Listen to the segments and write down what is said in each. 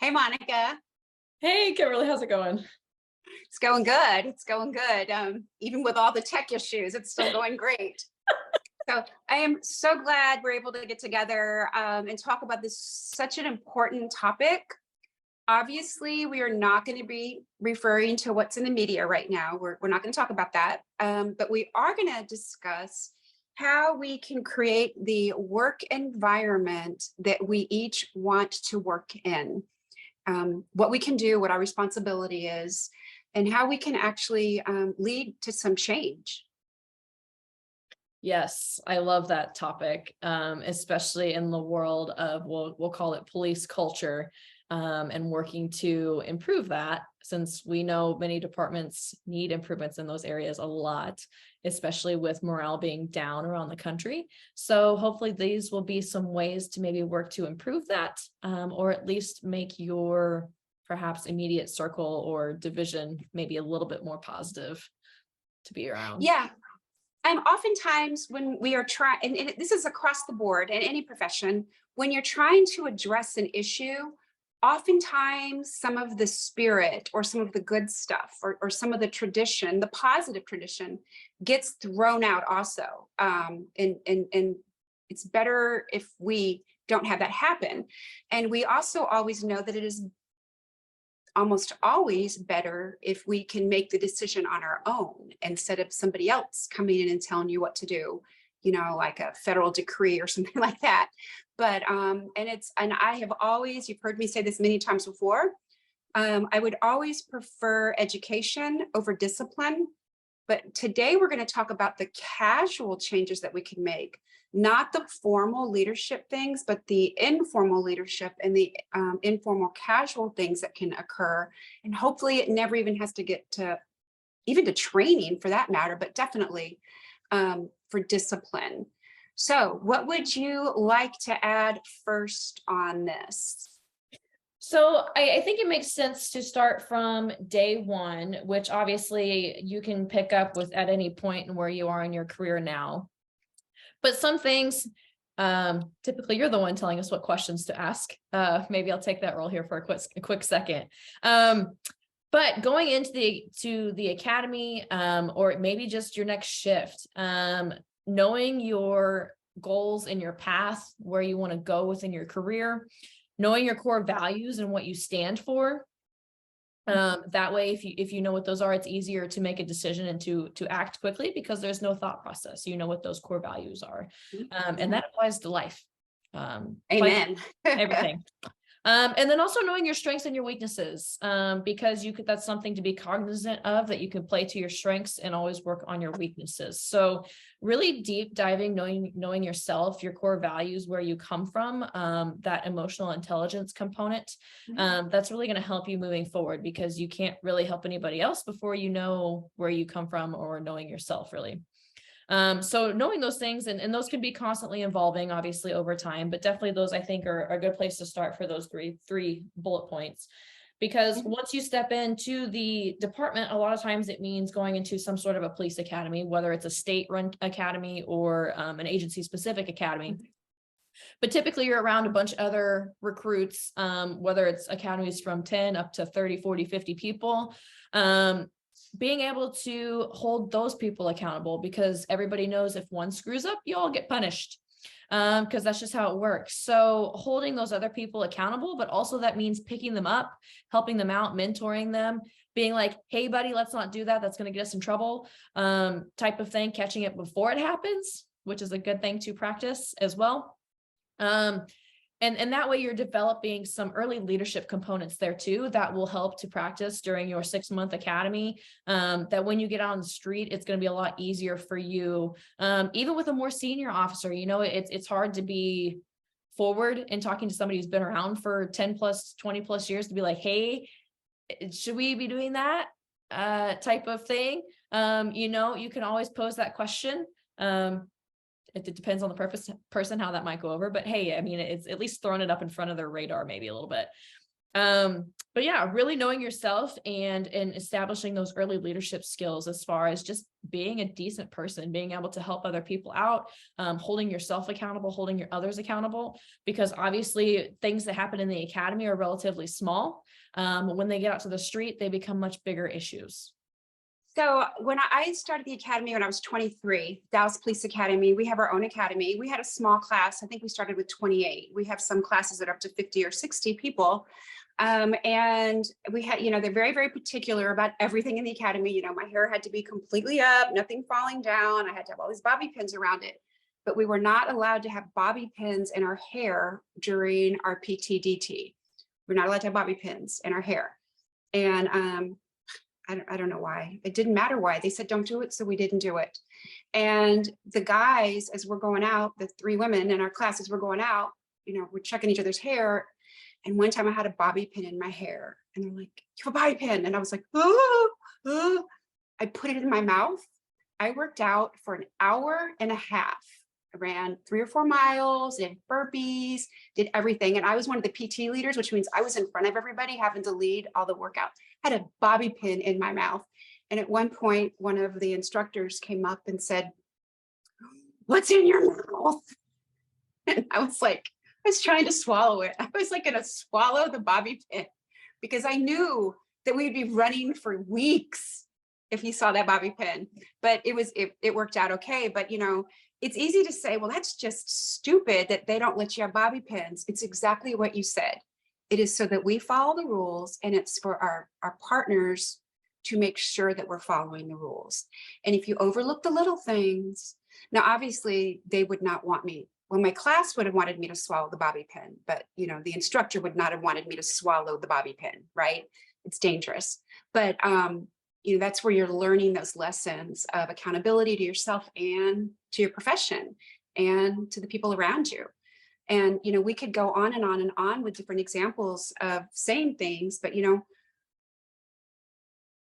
Hey, Monica. Hey, Kimberly, how's it going? It's going good. It's going good. Even with all the tech issues, it's still going great. So I am so glad we're able to get together and talk about this such an important topic. Obviously, we are not going to be referring to what's in the media right now. We're not going to talk about that. But we are going to discuss how we can create the work environment that we each want to work in, what we can do, what our responsibility is, and how we can actually lead to some change. Yes, I love that topic, especially in the world of, we'll call it police culture, and working to improve that, since we know many departments need improvements in those areas a lot, especially with morale being down around the country. So hopefully these will be some ways to maybe work to improve that, or at least make your perhaps immediate circle or division maybe a little bit more positive to be around. Yeah. Oftentimes when we are trying, and this is across the board in any profession, when you're trying to address an issue, oftentimes some of the spirit or some of the good stuff or some of the tradition, the positive tradition, gets thrown out also. And it's better if we don't have that happen. And we also always know that it is almost always better if we can make the decision on our own instead of somebody else coming in and telling you what to do, like a federal decree or something like that. But and I have always, you've heard me say this many times before, I would always prefer education over discipline. But today we're going to talk about the casual changes that we can make, not the formal leadership things, but the informal leadership and the informal casual things that can occur. And hopefully it never even has to get to even to training for that matter, but definitely for discipline. So what would you like to add first on this? So I think it makes sense to start from day one, which obviously you can pick up with at any point in where you are in your career now. But some things, typically you're the one telling us what questions to ask. Maybe I'll take that role here for a quick second. But going into the academy, or maybe just your next shift, knowing your goals and your path, where you want to go within your career, knowing your core values and what you stand for. That way, if you know what those are, it's easier to make a decision and to act quickly because there's no thought process. You know what those core values are, and that applies to life. Amen. Everything. And then also knowing your strengths and your weaknesses, because that's something to be cognizant of, that you can play to your strengths and always work on your weaknesses. So really deep diving, knowing yourself, your core values, where you come from, that emotional intelligence component, that's really going to help you moving forward, because you can't really help anybody else before you know where you come from, or knowing yourself really. So knowing those things, and those can be constantly evolving, obviously, over time, but definitely those, I think, are a good place to start for those three bullet points. Because once you step into the department, a lot of times it means going into some sort of a police academy, whether it's a state-run academy or an agency-specific academy. But typically you're around a bunch of other recruits, whether it's academies from 10 up to 30, 40, 50 people. Being able to hold those people accountable, because everybody knows if one screws up, you all get punished, because that's just how it works. So holding those other people accountable, but also that means picking them up, helping them out, mentoring them, being like, hey, buddy, let's not do that. That's going to get us in trouble, type of thing, catching it before it happens, which is a good thing to practice as well. And that way you're developing some early leadership components there too, that will help to practice during your 6-month academy, that when you get out on the street, it's going to be a lot easier for you. Even with a more senior officer, it's hard to be forward in talking to somebody who's been around for 10 plus, 20 plus years, to be like, hey, should we be doing that type of thing? You can always pose that question. It depends on the person how that might go over, but hey, I mean, it's at least throwing it up in front of their radar maybe a little bit. But yeah, really knowing yourself and establishing those early leadership skills as far as just being a decent person, being able to help other people out, holding yourself accountable, holding your others accountable, because obviously things that happen in the academy are relatively small. When they get out to the street, they become much bigger issues. So when I started the academy when I was 23, Dallas Police Academy, we have our own academy. We had a small class. I think we started with 28. We have some classes that are up to 50 or 60 people. And we had, they're very, very particular about everything in the academy. My hair had to be completely up, nothing falling down. I had to have all these bobby pins around it, but we were not allowed to have bobby pins in our hair during our PTDT. We're not allowed to have bobby pins in our hair. And I don't know why. It didn't matter why. They said, don't do it. So we didn't do it. And the guys, as we're going out, the 3 women in our classes were going out, we're checking each other's hair. And one time I had a bobby pin in my hair and they're like, you have a bobby pin. And I was like, oh, oh. I put it in my mouth. I worked out for an hour and a half. I ran 3 or 4 miles, did burpees, did everything. And I was one of the PT leaders, which means I was in front of everybody having to lead all the workout. I had a bobby pin in my mouth. And at one point, one of the instructors came up and said, what's in your mouth? And I was like, I was trying to swallow it. I was like going to swallow the bobby pin because I knew that we'd be running for weeks if he saw that bobby pin. But it worked out okay. But it's easy to say, well, that's just stupid that they don't let you have bobby pins. It's exactly what you said. It is so that we follow the rules, and it's for our partners to make sure that we're following the rules. And if you overlook the little things, now obviously they would not want me. Well, my class would have wanted me to swallow the bobby pin, but the instructor would not have wanted me to swallow the bobby pin, right? It's dangerous. But that's where you're learning those lessons of accountability to yourself and to your profession and to the people around you. And we could go on and on and on with different examples of saying things, but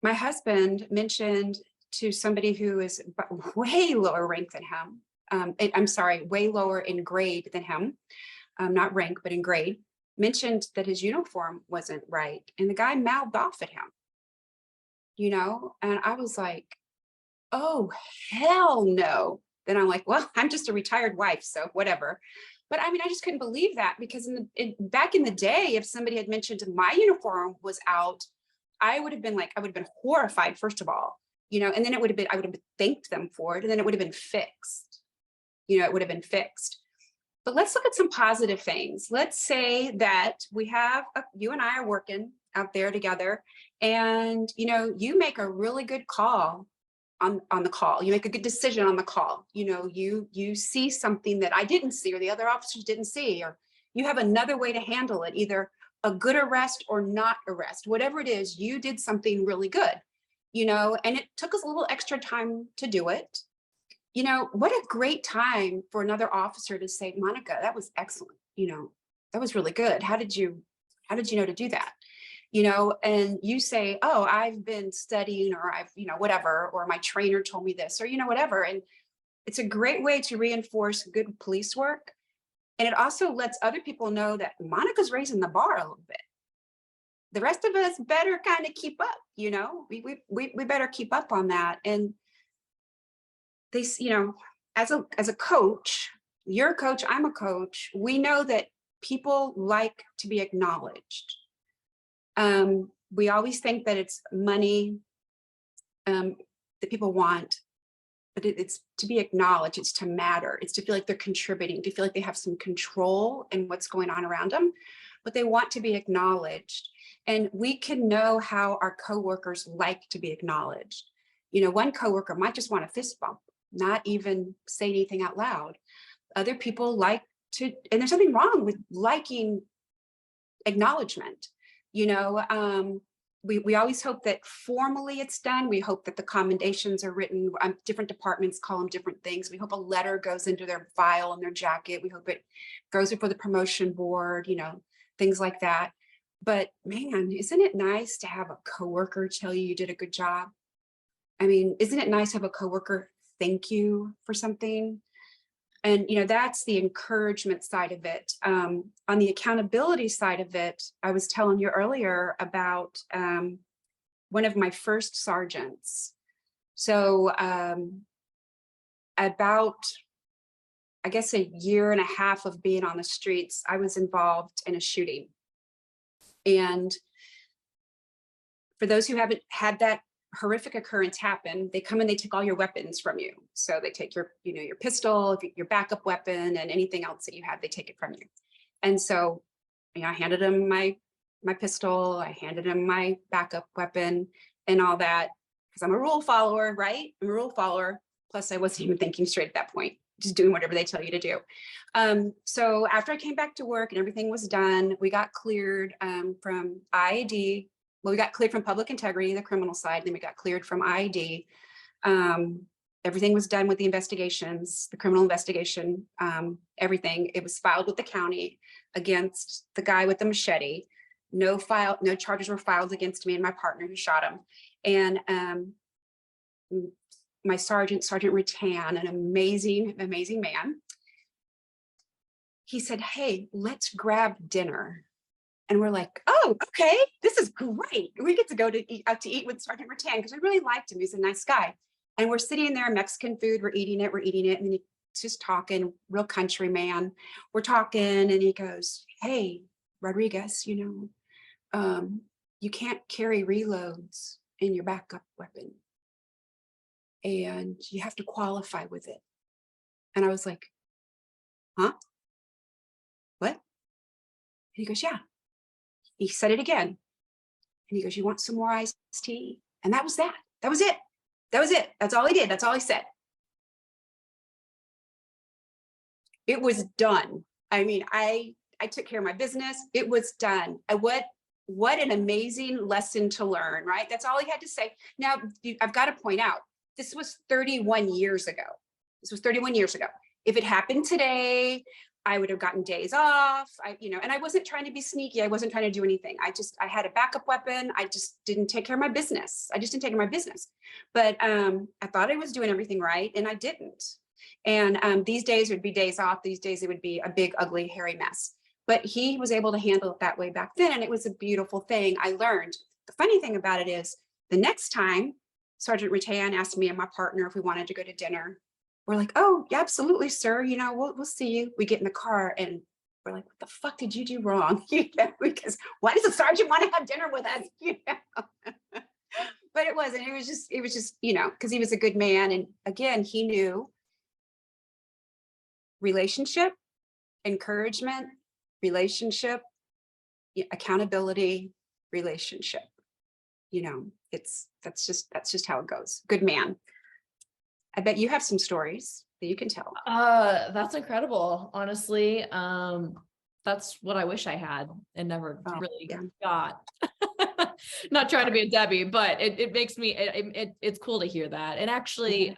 my husband mentioned to somebody who is way lower rank than him, I'm sorry, way lower in grade than him, not rank, but in grade, mentioned that his uniform wasn't right. And the guy mouthed off at him, and I was like, oh, hell no. Then I'm like, well, I'm just a retired wife, so whatever. But I mean, I just couldn't believe that because back in the day, if somebody had mentioned my uniform was out, I would have been horrified, first of all, and then I would have thanked them for it. And then it would have been fixed. It would have been fixed. But let's look at some positive things. Let's say that you and I are working out there together and, you make a really good call on the call. You make a good decision on the call. You see something that I didn't see or the other officers didn't see, or you have another way to handle it, either a good arrest or not arrest, whatever it is, you did something really good, and it took us a little extra time to do it. What a great time for another officer to say, Monica, that was excellent. That was really good. How did you know to do that? And you say, oh, I've been studying, or I've, whatever, or my trainer told me this, or, whatever. And it's a great way to reinforce good police work. And it also lets other people know that Monica's raising the bar a little bit. The rest of us better kind of keep up, we better keep up on that. And they, as a coach, you're a coach, I'm a coach. We know that people like to be acknowledged. We always think that it's money that people want, but it's to be acknowledged, it's to matter, it's to feel like they're contributing, to feel like they have some control in what's going on around them, but they want to be acknowledged. And we can know how our coworkers like to be acknowledged. One coworker might just want a fist bump, not even say anything out loud. Other people like to, and there's nothing wrong with liking acknowledgement. We always hope that formally it's done. We hope that the commendations are written. Different departments call them different things. We hope a letter goes into their file and their jacket. We hope it goes before the promotion board, things like that. But man, isn't it nice to have a coworker tell you did a good job? I mean, isn't it nice to have a coworker thank you for something? And, that's the encouragement side of it. On the accountability side of it, I was telling you earlier about one of my first sergeants. So about, I guess, a year and a half of being on the streets, I was involved in a shooting. And for those who haven't had that horrific occurrence happen, they come and they take all your weapons from you. So they take your, your pistol, your backup weapon, and anything else that you have, they take it from you. And so, I handed him my pistol, I handed him my backup weapon and all that, because I'm a rule follower, right? I'm a rule follower. Plus, I wasn't even thinking straight at that point, just doing whatever they tell you to do. So after I came back to work and everything was done, we got cleared from IAD. Well, we got cleared from public integrity, the criminal side, then we got cleared from IAD. Everything was done with the investigations, the criminal investigation, everything. It was filed with the county against the guy with the machete. No charges were filed against me and my partner who shot him. And my Sergeant Rattan, an amazing, amazing man, he said, "Hey, let's grab dinner." And we're like, "Oh, okay, this is great. We get to go out to eat with Sergeant Rattan," because we really liked him. He's a nice guy. And we're sitting there, Mexican food, we're eating it. And then he's just talking, real country man. We're talking and he goes, "Hey, Rodriguez, you can't carry reloads in your backup weapon. And you have to qualify with it." And I was like, "Huh? What?" And he goes, "Yeah." He said it again. And he goes, "You want some more iced tea?" And that was that. That was it. That was it. That's all he did. That's all he said. It was done. I mean, I took care of my business. It was done. What an amazing lesson to learn, right? That's all he had to say. Now, I've got to point out, this was 31 years ago. This was 31 years ago. If it happened today, I would have gotten days off, and I wasn't trying to be sneaky. I wasn't trying to do anything. I had a backup weapon. I just didn't take care of my business. But I thought I was doing everything right, and I didn't. And these days would be days off. These days it would be a big, ugly, hairy mess. But he was able to handle it that way back then, and it was a beautiful thing. I learned. The funny thing about it is, the next time Sergeant Rattan asked me and my partner if we wanted to go to dinner, we're like, "Oh, yeah, absolutely, sir. We'll see you." We get in the car and we're like, "What the fuck did you do wrong?" Because why does the sergeant want to have dinner with us? But it wasn't. It was just, because he was a good man. And again, he knew relationship, encouragement, relationship, accountability, relationship. That's just how it goes. Good man. I bet you have some stories that you can tell. That's incredible. Honestly, that's what I wish I had and never really got. Not trying to be a Debbie, but it makes me, it's cool to hear that. And actually,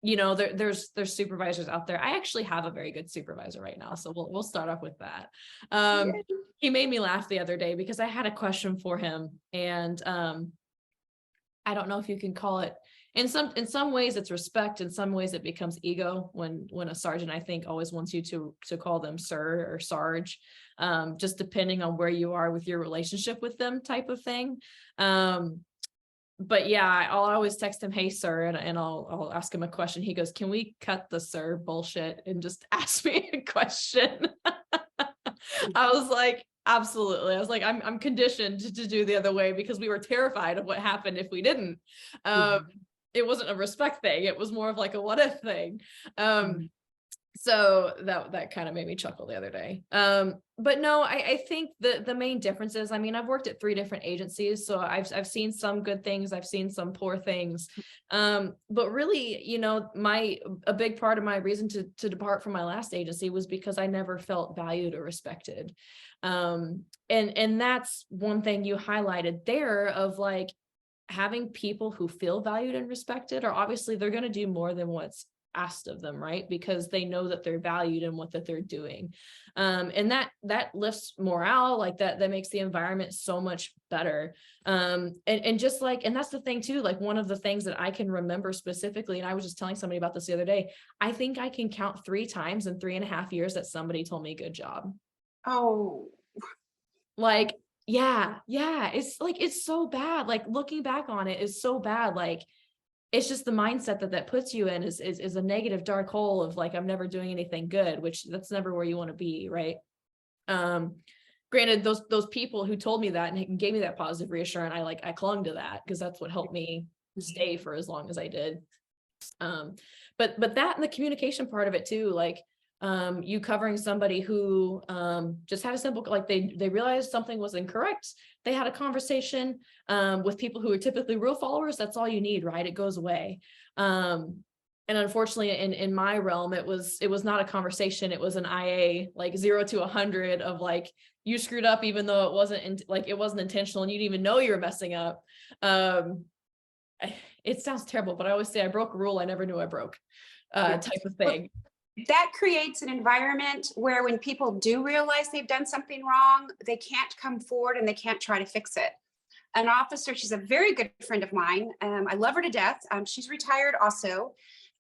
there's supervisors out there. I actually have a very good supervisor right now. So we'll start off with that. He made me laugh the other day because I had a question for him, and I don't know if you can call it, in some ways it's respect, in some ways it becomes ego when a sergeant, I think, always wants you to call them sir or sarge, just depending on where you are with your relationship with them, type of thing. But yeah, I'll always text him, "Hey sir," and I'll ask him a question. He goes, "Can we cut the sir bullshit and just ask me a question?" I was like, absolutely. I was like, I'm conditioned to do the other way because we were terrified of what happened if we didn't. It wasn't a respect thing. It was more of like a what if thing. So that kind of made me chuckle the other day. But no, I think the main difference is, I've worked at 3 different agencies, so I've seen some good things, I've seen some poor things. But really, a big part of my reason to depart from my last agency was because I never felt valued or respected. And that's one thing you highlighted there, of like having people who feel valued and respected, or obviously they're going to do more than what's asked of them, right? Because they know that they're valued in what that they're doing. And that lifts morale, like that makes the environment so much better. And just like, and that's the thing too, like one of the things that I can remember specifically, and I was just telling somebody about this the other day, I think I can count 3 times in 3.5 years that somebody told me good job. Oh, Like, yeah, it's like, it's so bad. Like looking back on it is so bad. Like, it's just the mindset that puts you in is a negative dark hole of like, I'm never doing anything good, which that's never where you want to be. Right. Granted, those people who told me that and gave me that positive reassurance, I clung to that because that's what helped me stay for as long as I did. But that and the communication part of it too, like, you covering somebody who just had a simple, like they realized something was incorrect. They had a conversation with people who are typically rule followers. That's all you need, right? It goes away. And unfortunately, in my realm, it was not a conversation. It was an IA, like 0 to 100 of like, you screwed up, even though it wasn't intentional, and you didn't even know you were messing up. It sounds terrible, but I always say I broke a rule I never knew I broke, type of thing. That creates an environment where when people do realize they've done something wrong, they can't come forward and they can't try to fix it. An officer, she's a very good friend of mine. I love her to death. She's retired also.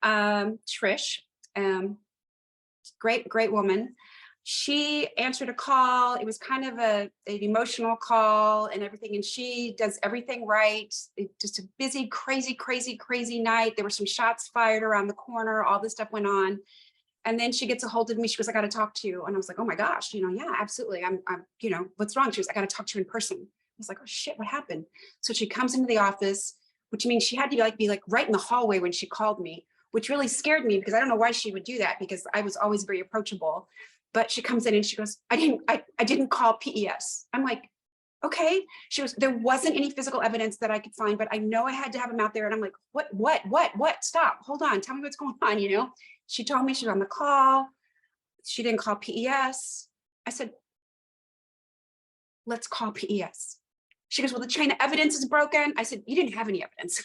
Trish, great woman. She answered a call. It was kind of an emotional call and everything. And she does everything right. Just a busy, crazy night. There were some shots fired around the corner. All this stuff went on. And then she gets a hold of me. She goes, I got to talk to you. And I was like, oh my gosh, yeah, absolutely. I'm, what's wrong? She goes, I got to talk to you in person. I was like, oh shit, what happened? So she comes into the office, which means she had to be right in the hallway when she called me, which really scared me because I don't know why she would do that because I was always very approachable. But she comes in and she goes, I didn't call PES. I'm like, okay. She goes, there wasn't any physical evidence that I could find, but I know I had to have him out there. And I'm like, what? Stop, hold on. Tell me what's going on, She told me she was on the call. She didn't call PES. I said, let's call PES. She goes, well, the chain of evidence is broken. I said, you didn't have any evidence.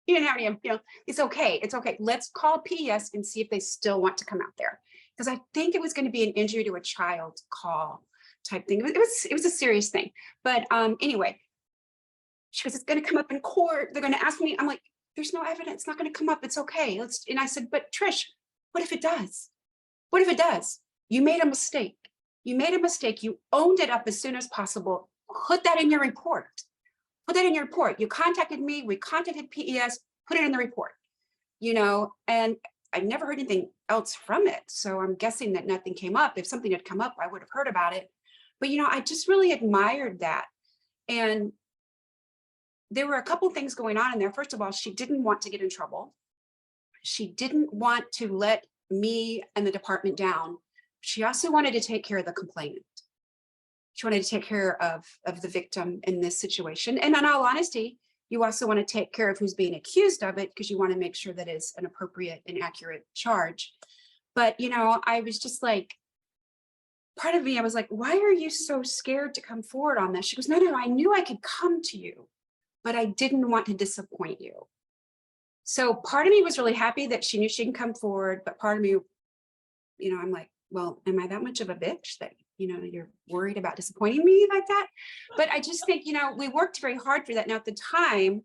You didn't have any, it's okay. It's okay. Let's call PES and see if they still want to come out there. Because I think it was going to be an injury to a child call type thing. It was a serious thing. But anyway, she goes, it's going to come up in court. They're going to ask me. I'm like, there's no evidence. It's not going to come up. It's okay. And I said, but Trish, what if it does? What if it does? You made a mistake. You made a mistake. You owned it up as soon as possible. Put that in your report. Put that in your report. You contacted me. We contacted PES. Put it in the report. And I've never heard anything else from it. So I'm guessing that nothing came up. If something had come up, I would have heard about it. But, I just really admired that. And there were a couple of things going on in there. First of all, she didn't want to get in trouble. She didn't want to let me and the department down. She also wanted to take care of the complainant. She wanted to take care of the victim in this situation. And in all honesty, you also want to take care of who's being accused of it because you want to make sure that it's an appropriate and accurate charge. But, I was just like, part of me, I was like, why are you so scared to come forward on this? She goes, no, I knew I could come to you, but I didn't want to disappoint you. So part of me was really happy that she knew she can come forward, but part of me, I'm like, well, am I that much of a bitch that, you're worried about disappointing me like that? But I just think, we worked very hard for that. Now at the time,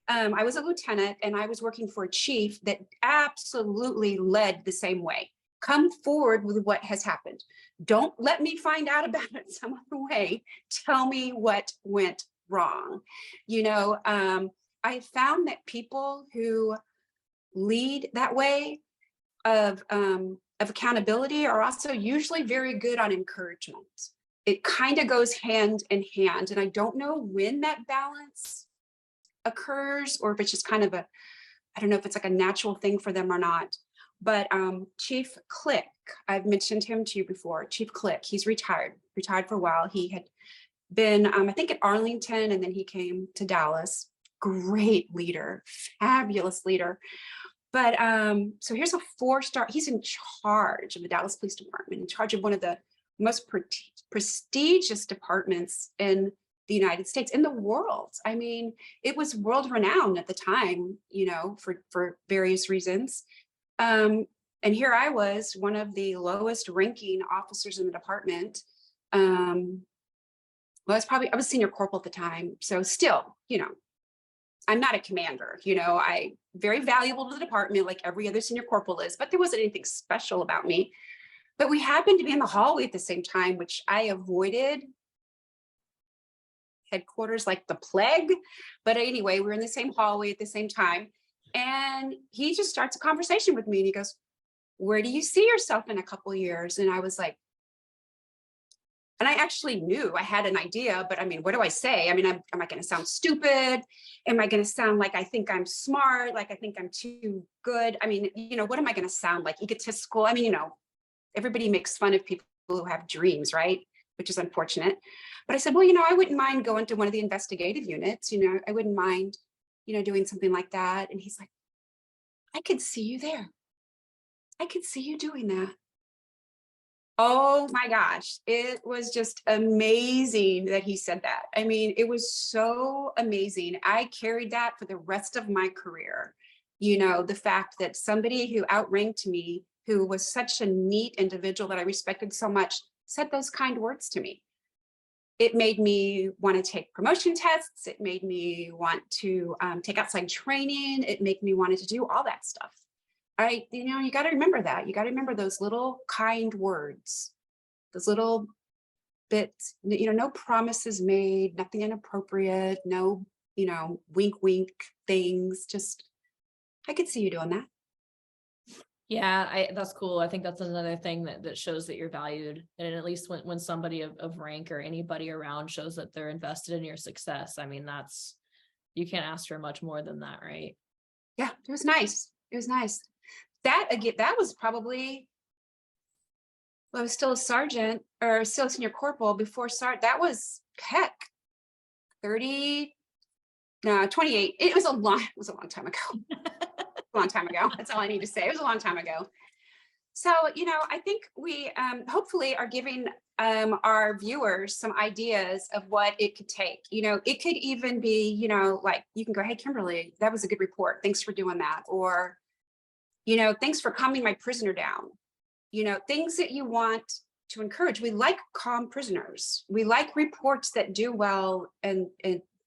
I was a lieutenant and I was working for a chief that absolutely led the same way. Come forward with what has happened. Don't let me find out about it some other way. Tell me what went wrong. I found that people who lead that way of accountability are also usually very good on encouragement. It kind of goes hand in hand. And I don't know when that balance occurs or if it's just kind of I don't know if it's like a natural thing for them or not. But Chief Click, I've mentioned him to you before. Chief Click, he's retired for a while. He had been, I think, at Arlington, and then he came to Dallas. Great leader, fabulous leader. But so here's a 4-star. He's in charge of the Dallas Police Department, in charge of one of the most prestigious departments in the United States, in the world. I mean, it was world renowned at the time, for various reasons. And here I was, one of the lowest ranking officers in the department. Well, I was senior corporal at the time. So still, I'm not a commander, I very valuable to the department, like every other senior corporal is, but there wasn't anything special about me. But we happened to be in the hallway at the same time, which I avoided headquarters like the plague. But anyway, we were in the same hallway at the same time. And he just starts a conversation with me and he goes, "Where do you see yourself in a couple of years?" And I was like, and I actually knew I had an idea, but I mean, what do I say? I mean, am I going to sound stupid? Am I going to sound like I think I'm smart? Like I think I'm too good? I mean, what am I going to sound like? Egotistical? I mean, everybody makes fun of people who have dreams, right? Which is unfortunate. But I said, well, I wouldn't mind going to one of the investigative units. I wouldn't mind, doing something like that. And he's like, "I could see you there. I could see you doing that." Oh my gosh, it was just amazing that he said that. I mean, it was so amazing. I carried that for the rest of my career. The fact that somebody who outranked me, who was such a neat individual that I respected so much, said those kind words to me. It made me want to take promotion tests. It made me want to take outside training. It made me wanted to do all that stuff. You got to remember that. You got to remember those little kind words, those little bits, no promises made, nothing inappropriate, no, wink, wink things. Just, I could see you doing that. Yeah, that's cool. I think that's another thing that shows that you're valued. And at least when somebody of rank or anybody around shows that they're invested in your success, I mean, you can't ask for much more than that, right? Yeah, it was nice. It was nice. That again, that was probably, well, I was still a sergeant or still a senior corporal before sergeant. That was 28. It was a long time ago. A long time ago. That's all I need to say. It was a long time ago. So, I think we hopefully are giving our viewers some ideas of what it could take. It could even be, like you can go, "Hey, Kimberly, that was a good report. Thanks for doing that." Or, "Thanks for calming my prisoner down." Things that you want to encourage. We like calm prisoners. We like reports that do well and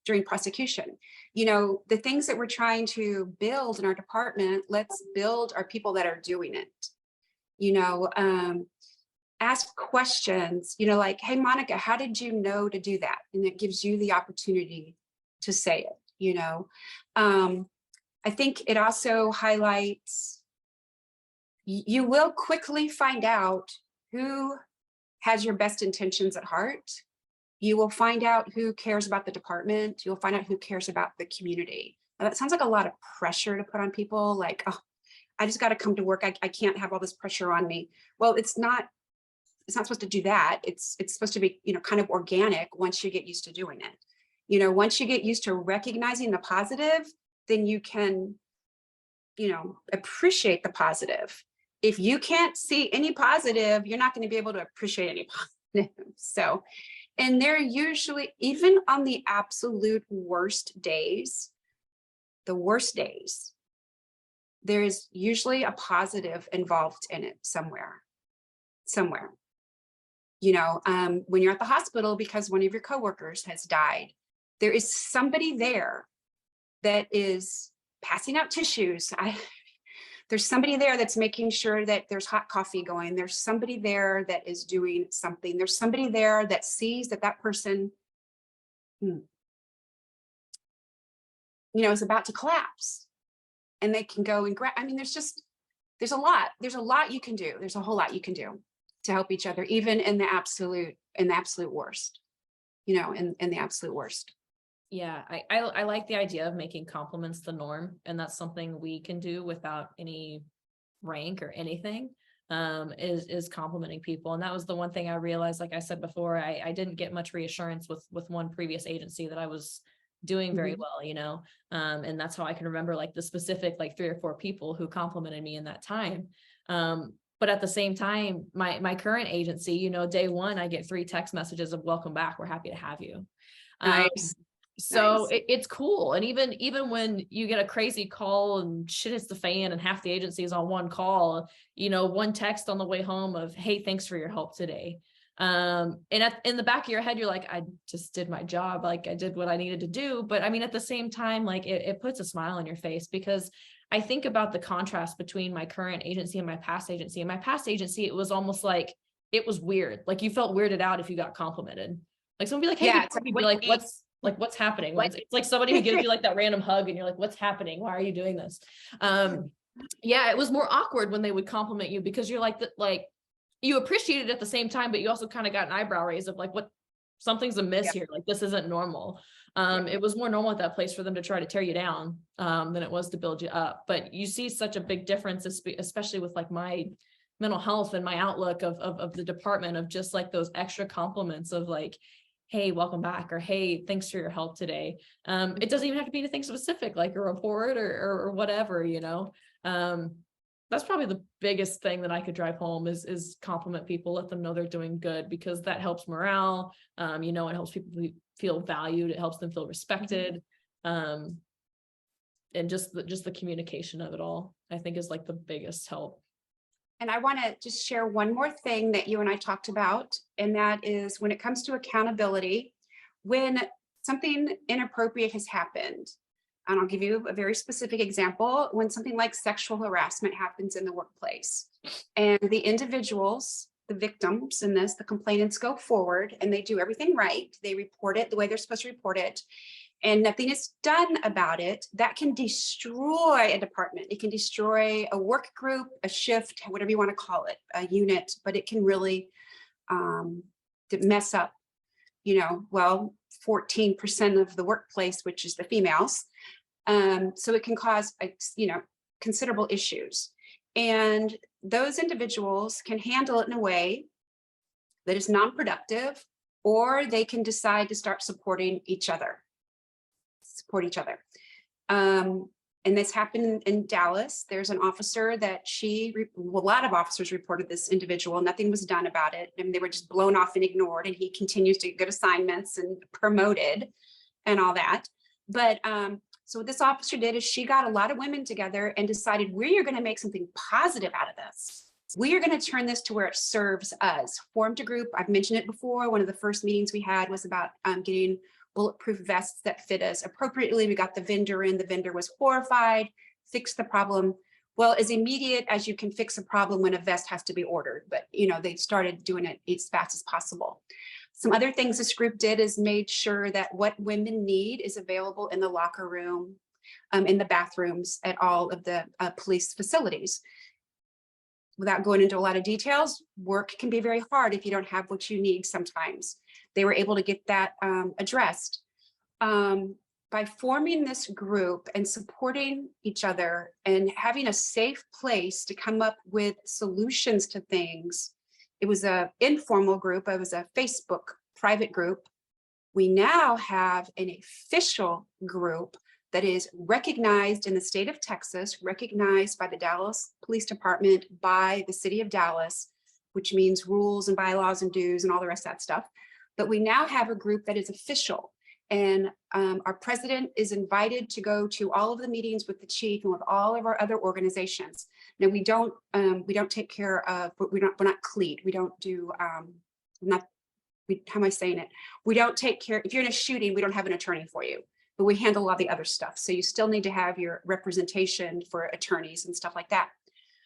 during prosecution. The things that we're trying to build in our department, let's build our people that are doing it. Ask questions, like, "Hey, Monica, how did you know to do that?" And it gives you the opportunity to say it. I think it also highlights, you will quickly find out who has your best intentions at heart. You will find out who cares about the department. You'll find out who cares about the community. Now, that sounds like a lot of pressure to put on people. Like, "Oh, I just got to come to work. I can't have all this pressure on me." Well, it's not supposed to do that. It's supposed to be, kind of organic once you get used to doing it. Once you get used to recognizing the positive, then you can, appreciate the positive. If you can't see any positive, you're not going to be able to appreciate any positive. So, and they're usually, even on the absolute worst days, the worst days, there is usually a positive involved in it somewhere. When you're at the hospital because one of your coworkers has died, there is somebody there that is passing out tissues. There's somebody there that's making sure that there's hot coffee going. There's somebody there that is doing something. There's somebody there that sees that person, is about to collapse, and they can go and grab. I mean, there's a lot you can do. There's a whole lot you can do to help each other, even in the absolute worst, in the absolute worst. Yeah, I like the idea of making compliments the norm, and that's something we can do without any rank or anything, is complimenting people. And that was the one thing I realized, like I said before, I didn't get much reassurance with one previous agency that I was doing very well, and that's how I can remember like the specific like 3 or 4 people who complimented me in that time. But at the same time, my current agency, day one, I get 3 text messages of "Welcome back. We're happy to have you." Nice. So Nice. it's cool. And even when you get a crazy call and shit hits the fan and half the agency is on one call, one text on the way home of, hey, thanks for your help today. And in the back of your head, you're like, I just did my job. Like I did what I needed to do. But I mean, at the same time, like it puts a smile on your face, because I think about the contrast between my current agency and my past agency. In my past agency, it was almost like, it was weird. Like you felt weirded out if you got complimented. Like someone be like, hey, Yeah, good it's like, morning. You'd what be do like, you need? what's happening? What? It's like somebody who gives you like that random hug and you're like, what's happening? Why are you doing this? Yeah, it was more awkward when they would compliment you, because you're like you appreciate it at the same time, but you also kind of got an eyebrow raise of like, what, something's amiss Yep. here. Like this isn't normal. Yep. It was more normal at that place for them to try to tear you down than it was to build you up. But you see such a big difference, especially with like my mental health and my outlook of the department, of just like those extra compliments of like, hey, welcome back, or hey, thanks for your help today. It doesn't even have to be anything specific, like a report or whatever, that's probably the biggest thing that I could drive home is compliment people, let them know they're doing good, because that helps morale. It helps people feel valued. It helps them feel respected. And just the communication of it all, I think, is like the biggest help. And I want to just share one more thing that you and I talked about, and that is when it comes to accountability, when something inappropriate has happened, and I'll give you a very specific example, when something like sexual harassment happens in the workplace, and the individuals, the victims in this, the complainants go forward and they do everything right. They report it the way they're supposed to report it, and nothing is done about it, that can destroy a department. It can destroy a work group, a shift, whatever you want to call it, a unit, but it can really mess up, 14% of the workplace, which is the females. So it can cause, considerable issues. And those individuals can handle it in a way that is non-productive, or they can decide to start support each other. And this happened in Dallas. There's an officer that a lot of officers reported this individual. Nothing was done about it. And they were just blown off and ignored. And he continues to get good assignments and promoted and all that. But so what this officer did is she got a lot of women together and decided, we are going to make something positive out of this. We are going to turn this to where it serves us. Formed a group. I've mentioned it before. One of the first meetings we had was about getting bulletproof vests that fit us appropriately. We got the vendor in. The vendor was horrified, fixed the problem. Well, as immediate as you can fix a problem when a vest has to be ordered, but they started doing it as fast as possible. Some other things this group did is made sure that what women need is available in the locker room, in the bathrooms at all of the police facilities. Without going into a lot of details, work can be very hard if you don't have what you need sometimes. They were able to get that addressed. By forming this group and supporting each other and having a safe place to come up with solutions to things. It was an informal group. It was a Facebook private group. We now have an official group that is recognized in the state of Texas, recognized by the Dallas Police Department, by the city of Dallas, which means rules and bylaws and dues and all the rest of that stuff. But we now have a group that is official. And our president is invited to go to all of the meetings with the chief and with all of our other organizations. Now we don't take care of, we're not CLEAT. We don't do, how am I saying it? We don't take care, if you're in a shooting, we don't have an attorney for you, but we handle a lot of the other stuff. So you still need to have your representation for attorneys and stuff like that.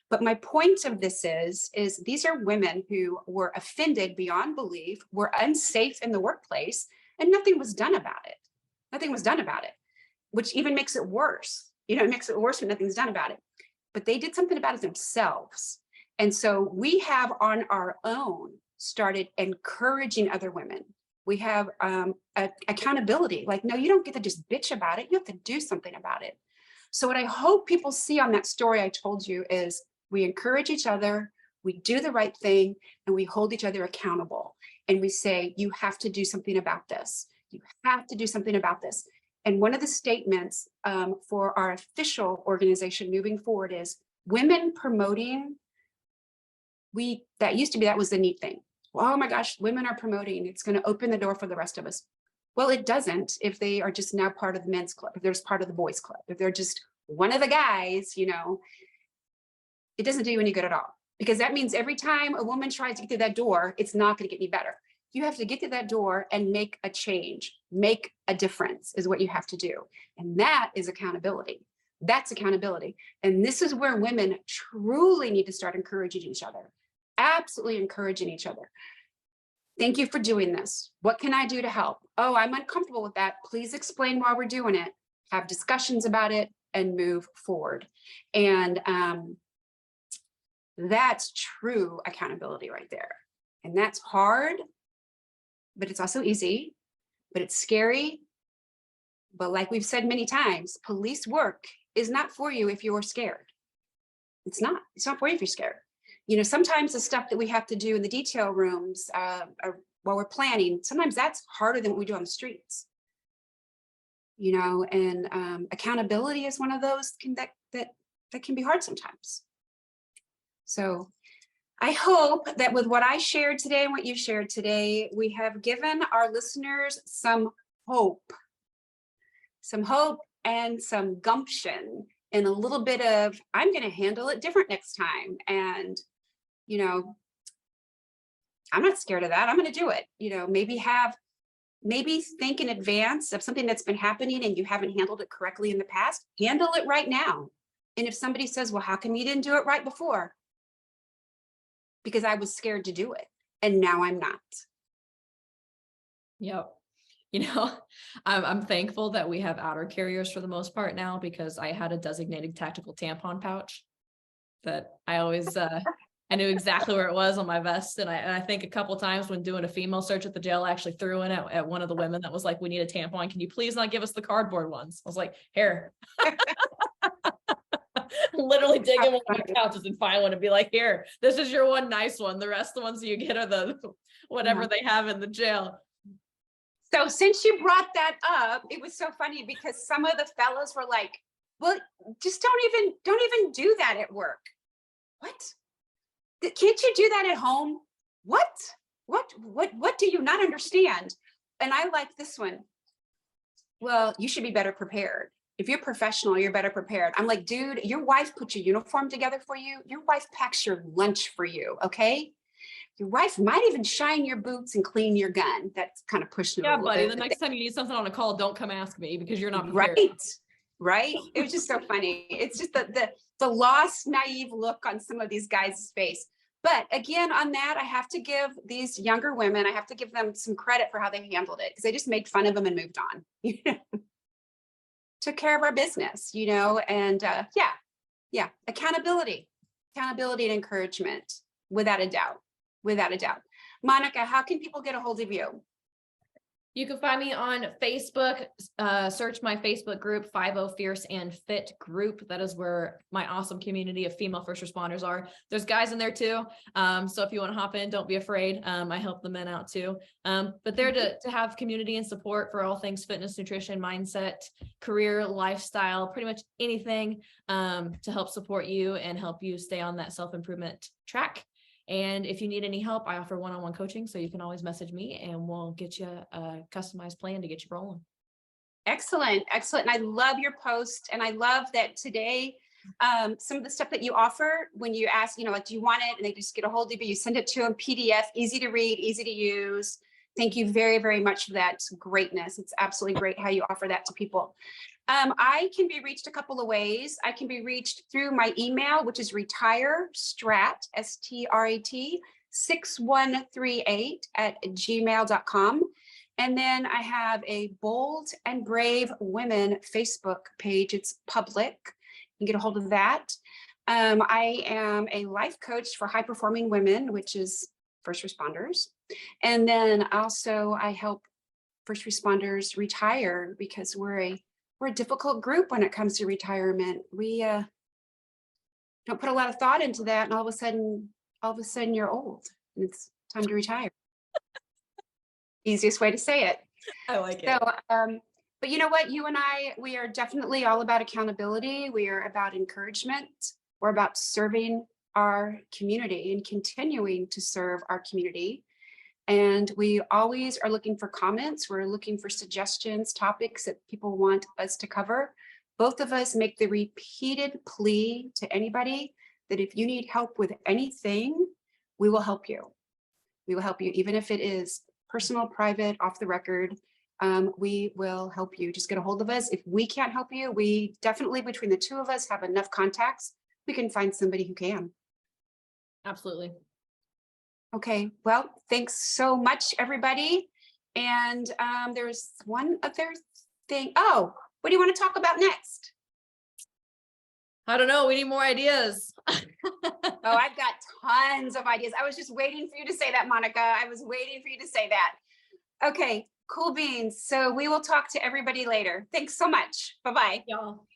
But my point of this is these are women who were offended beyond belief, were unsafe in the workplace, and nothing was done about it. Nothing was done about it, which even makes it worse. It makes it worse when nothing's done about it. But they did something about it themselves. And so we have on our own started encouraging other women. We have accountability. Like, no, you don't get to just bitch about it. You have to do something about it. So what I hope people see on that story I told you is we encourage each other, we do the right thing, and we hold each other accountable. And we say, you have to do something about this. You have to do something about this. And one of the statements for our official organization moving forward is women promoting. That was the neat thing. Well, oh my gosh, women are promoting. It's going to open the door for the rest of us. Well, it doesn't if they are just now part of the men's club, if there's part of the boys club, if they're just one of the guys, it doesn't do you any good at all. Because that means every time a woman tries to get through that door, it's not going to get any better. You have to get through that door and make a change, make a difference is what you have to do. And that is accountability. That's accountability. And this is where women truly need to start encouraging each other. Absolutely encouraging each other. Thank you for doing this. What can I do to help? Oh, I'm uncomfortable with that. Please explain why we're doing it. Have discussions about it and move forward. And that's true accountability right there. And that's hard, but it's also easy, but it's scary. But like we've said many times, police work is not for you if you're scared. It's not for you if you're scared. Sometimes the stuff that we have to do in the detail rooms while we're planning, sometimes that's harder than what we do on the streets. And accountability is one of those that can be hard sometimes. So I hope that with what I shared today and what you shared today, we have given our listeners some hope and some gumption and a little bit of, I'm going to handle it different next time. And, I'm not scared of that. I'm going to do it. Maybe think in advance of something that's been happening and you haven't handled it correctly in the past. Handle it right now. And if somebody says, well, how come you didn't do it right before? Because I was scared to do it. And now I'm not. Yep. I'm thankful that we have outer carriers for the most part now, because I had a designated tactical tampon pouch that I always, I knew exactly where it was on my vest. And I think a couple times when doing a female search at the jail, I actually threw in at one of the women that was like, we need a tampon. Can you please not give us the cardboard ones? I was like, here. Literally dig in one of my couches and find one and be like, here, this is your one nice one. The rest of the ones you get are the whatever they have in the jail. So since you brought that up, it was so funny because some of the fellas were like, well, just don't even do that at work. What? Can't you do that at home? What do you not understand? And I like this one. Well, you should be better prepared. If you're professional, you're better prepared. I'm like, dude, your wife put your uniform together for you. Your wife packs your lunch for you. Okay. Your wife might even shine your boots and clean your gun. That's kind of pushing it. Yeah, buddy. The next time you need something on a call, don't come ask me because you're not prepared. Right. It was just so funny. It's just the lost, naive look on some of these guys' face. But again, on that, I have to give these younger women, I have to give them some credit for how they handled it, because they just made fun of them and moved on. Took care of our business, and accountability and encouragement, without a doubt. Monica, how can people get a hold of you? You can find me on Facebook, search my Facebook group, 50 Fierce and Fit group. That is where my awesome community of female first responders are. There's guys in there too. So if you want to hop in, don't be afraid. I help the men out too. But they're to have community and support for all things fitness, nutrition, mindset, career, lifestyle, pretty much anything to help support you and help you stay on that self-improvement track. And if you need any help, I offer one-on-one coaching. So you can always message me and we'll get you a customized plan to get you rolling. Excellent. And I love your post. And I love that today, some of the stuff that you offer when you ask, do you want it? And they just get a hold of you. You send it to them, PDF, easy to read, easy to use. Thank you very, very much for that. It's greatness. It's absolutely great how you offer that to people. I can be reached a couple of ways. I can be reached through my email, which is retirestrat, STRAT, 6138@gmail.com. And then I have a Bold and Brave Women Facebook page. It's public. You can get a hold of that. I am a life coach for high-performing women, which is first responders. And then also I help first responders retire, because we're a difficult group when it comes to retirement. We don't put a lot of thought into that, and all of a sudden you're old and it's time to retire. Easiest way to say it. I like it. So, but you know what? You and I, we are definitely all about accountability. We are about encouragement. We're about serving our community and continuing to serve our community. And we always are looking for comments. We're looking for suggestions, topics that people want us to cover. Both of us make the repeated plea to anybody that if you need help with anything, we will help you. We will help you, even if it is personal, private, off the record. We will help you. Just get a hold of us. If we can't help you, we definitely, between the two of us, have enough contacts. We can find somebody who can. Absolutely. Okay, well, thanks so much, everybody. And there's one other thing. Oh, what do you want to talk about next? I don't know. We need more ideas. Oh, I've got tons of ideas. I was just waiting for you to say that, Monica. I was waiting for you to say that. Okay, cool beans. So we will talk to everybody later. Thanks so much. Bye-bye. Y'all.